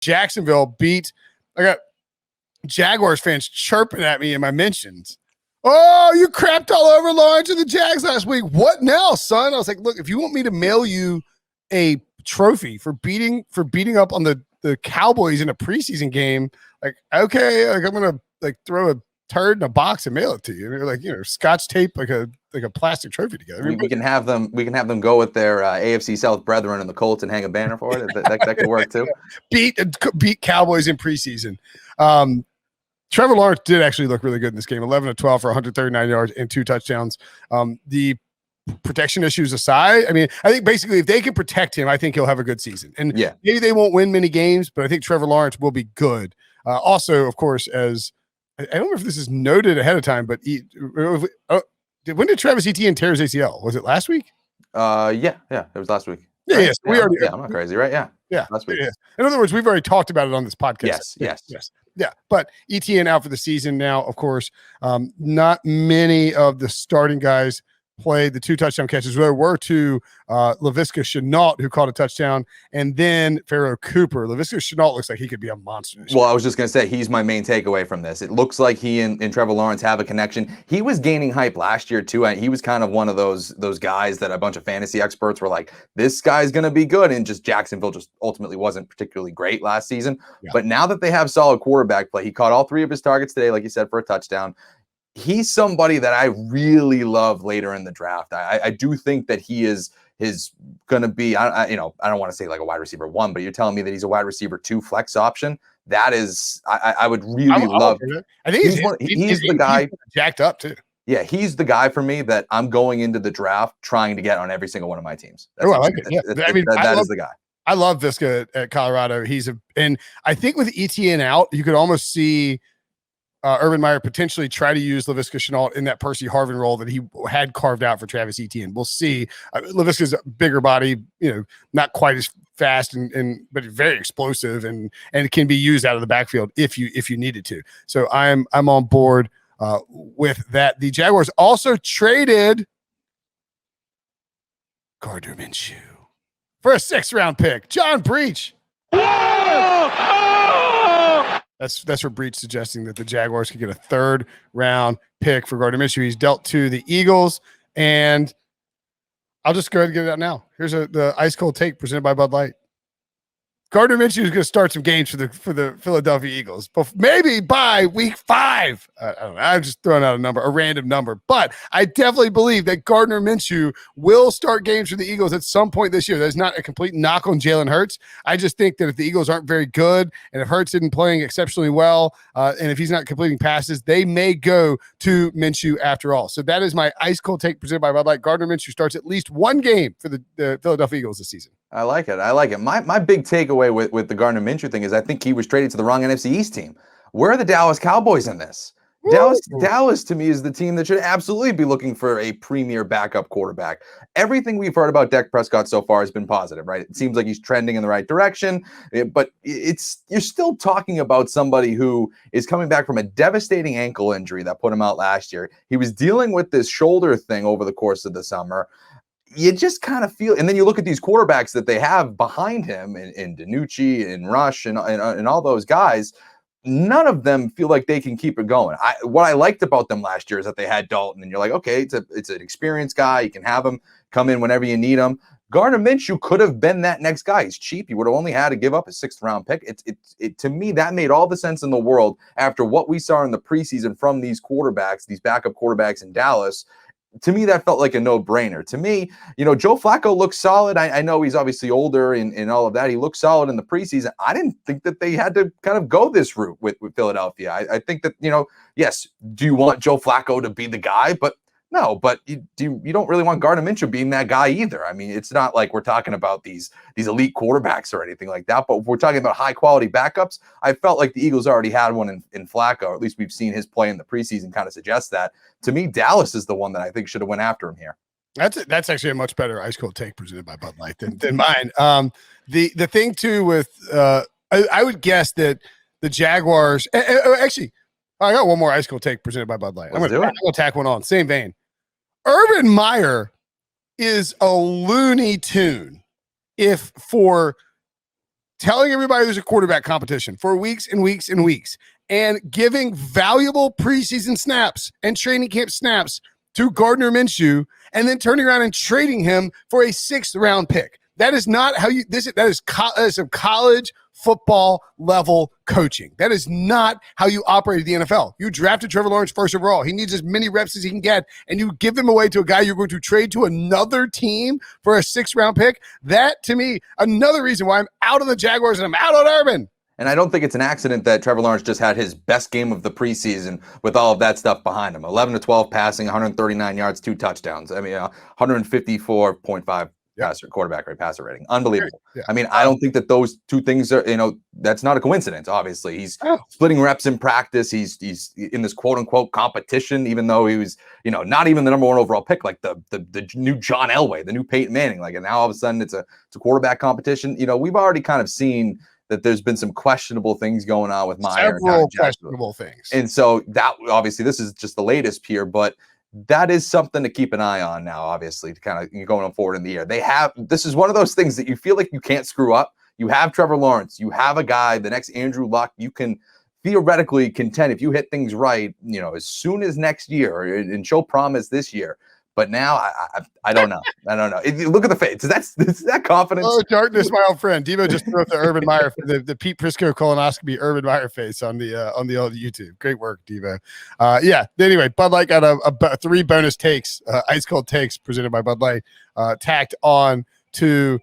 Jacksonville beat. I got Jaguars fans chirping at me in my mentions. Oh, you crapped all over Lawrence and the Jags last week. What now, son? I was like, look, if you want me to mail you a trophy for beating up on the Cowboys in a preseason game, like, okay, like I'm gonna like throw a turd in a box and mail it to you. Like, Scotch tape like a plastic trophy together. We can have them go with their AFC South brethren and the Colts and hang a banner for it. That could work too. Beat Cowboys in preseason. Trevor Lawrence did actually look really good in this game. 11 of 12 for 139 yards and 2 touchdowns. The protection issues aside, I mean, I think basically if they can protect him, I think he'll have a good season. And maybe they won't win many games, but I think Trevor Lawrence will be good. Also, of course, as I don't know if this is noted ahead of time, but when did Travis Etienne tear his ACL? Was it last week? Yeah, it was last week. Yeah, I'm not crazy, right? Yeah, last week. Yeah. In other words, we've already talked about it on this podcast. Yes. Yeah, but Etienne out for the season now, of course. Not many of the starting guys played the 2 touchdown catches. There were 2, Laviska Shenault, who caught a touchdown, and then Pharaoh Cooper. Laviska Shenault looks like he could be a monster. Well, I was just going to say, he's my main takeaway from this. It looks like he and Trevor Lawrence have a connection. He was gaining hype last year, too. He was kind of one of those guys that a bunch of fantasy experts were like, this guy's going to be good, and just Jacksonville just ultimately wasn't particularly great last season. Yeah. But now that they have solid quarterback play, he caught all 3 of his targets today, like you said, for a touchdown. He's somebody that I really love later in the draft. I do think that he is going to be, I don't want to say like a wide receiver 1, but you're telling me that he's a wide receiver 2 flex option. That is, I would really love. I think he's the guy. He's jacked up too. Yeah, he's the guy for me that I'm going into the draft trying to get on every single one of my teams. I like it. Yeah. That is the guy. I love Viska at Colorado. And I think with Etienne out, you could almost see Urban Meyer potentially try to use Laviska Shenault in that Percy Harvin role that he had carved out for Travis Etienne. We'll see. Laviska's a bigger body, not quite as fast but very explosive and can be used out of the backfield if you needed to. So I'm on board with that. The Jaguars also traded Gardner Minshew for a 6th round pick. John Breach. That's where Breach suggesting that the Jaguars could get a 3rd round pick for Gardner Minshew. He's dealt to the Eagles, and I'll just go ahead and get it out now. Here's the ice cold take presented by Bud Light. Gardner Minshew is going to start some games for the Philadelphia Eagles, but maybe by week 5. I don't know. I'm just throwing out a random number, but I definitely believe that Gardner Minshew will start games for the Eagles at some point this year. That's not a complete knock on Jalen Hurts. I just think that if the Eagles aren't very good, and if Hurts isn't playing exceptionally well, and if he's not completing passes, they may go to Minshew after all. So that is my ice cold take presented by Bud Light. Gardner Minshew starts at least 1 game for the Philadelphia Eagles this season. I like it. My big takeaway with the Gardner Minshew thing is I think he was traded to the wrong NFC East team. Where are the Dallas Cowboys in this? Dallas to me is the team that should absolutely be looking for a premier backup quarterback. Everything we've heard about Dak Prescott so far has been positive, right? It seems like he's trending in the right direction, but you're still talking about somebody who is coming back from a devastating ankle injury that put him out last year. He was dealing with this shoulder thing over the course of the summer. You just kind of feel, and then you look at these quarterbacks that they have behind him in DiNucci and Rush and all those guys. None of them feel like they can keep it going. What I liked about them last year is that they had Dalton, and you're like, okay, it's an experienced guy. You can have him come in whenever you need him. Gardner Minshew could have been that next guy. He's cheap. You would have only had to give up a 6th round pick. It to me, that made all the sense in the world after what we saw in the preseason from these quarterbacks, these backup quarterbacks in Dallas. To me, that felt like a no-brainer. To me, Joe Flacco looks solid. I know he's obviously older and all of that. He looked solid in the preseason. I didn't think that they had to kind of go this route with Philadelphia. I think that, yes, do you want Joe Flacco to be the guy? But no, but you don't really want Gardner Minshew being that guy either. I mean, it's not like we're talking about these elite quarterbacks or anything like that, but if we're talking about high-quality backups, I felt like the Eagles already had one in Flacco, or at least we've seen his play in the preseason kind of suggests that. To me, Dallas is the one that I think should have went after him here. That's actually a much better ice cold take presented by Bud Light than mine. The thing too with I would guess that the Jaguars actually I got one more ice cold take presented by Bud Light. I'm gonna tack one on. Same vein. Urban Meyer is a Looney Tune if for telling everybody there's a quarterback competition for weeks and weeks and weeks, and giving valuable preseason snaps and training camp snaps to Gardner Minshew, and then turning around and trading him for a 6th round pick. That is not how you, that is some college football level coaching. That is not how you operate at the NFL. You drafted Trevor Lawrence first overall. He needs as many reps as he can get, and you give him away to a guy you're going to trade to another team for a 6th round pick. That, to me, another reason why I'm out on the Jaguars and I'm out on Urban. And I don't think it's an accident that Trevor Lawrence just had his best game of the preseason with all of that stuff behind him. 11 to 12 passing, 139 yards, 2 touchdowns. I mean, 154.5 quarterback rate, passer rating. Unbelievable. Yeah. I mean, I don't think that those two things are, that's not a coincidence, obviously. He's splitting reps in practice. He's in this quote unquote competition, even though he was, not even the number 1 overall pick, like the new John Elway, the new Peyton Manning. Like, and now all of a sudden it's a quarterback competition. We've already kind of seen that there's been some questionable things going on with Meyer. Several questionable things. And so that, obviously, this is just the latest here, but that is something to keep an eye on now, obviously, to kind of going forward in the year. This is one of those things that you feel like you can't screw up. You have Trevor Lawrence. You have a guy, the next Andrew Luck. You can theoretically contend if you hit things right, as soon as next year and show promise this year. But now I don't know. I don't know. Look at the face. Is that confidence? Oh, darkness, my old friend. Devo just threw up the Urban Meyer, the Pete Prisco colonoscopy Urban Meyer face on the old YouTube. Great work, Devo. Anyway, Bud Light got a 3 bonus takes, ice cold takes presented by Bud Light, tacked on to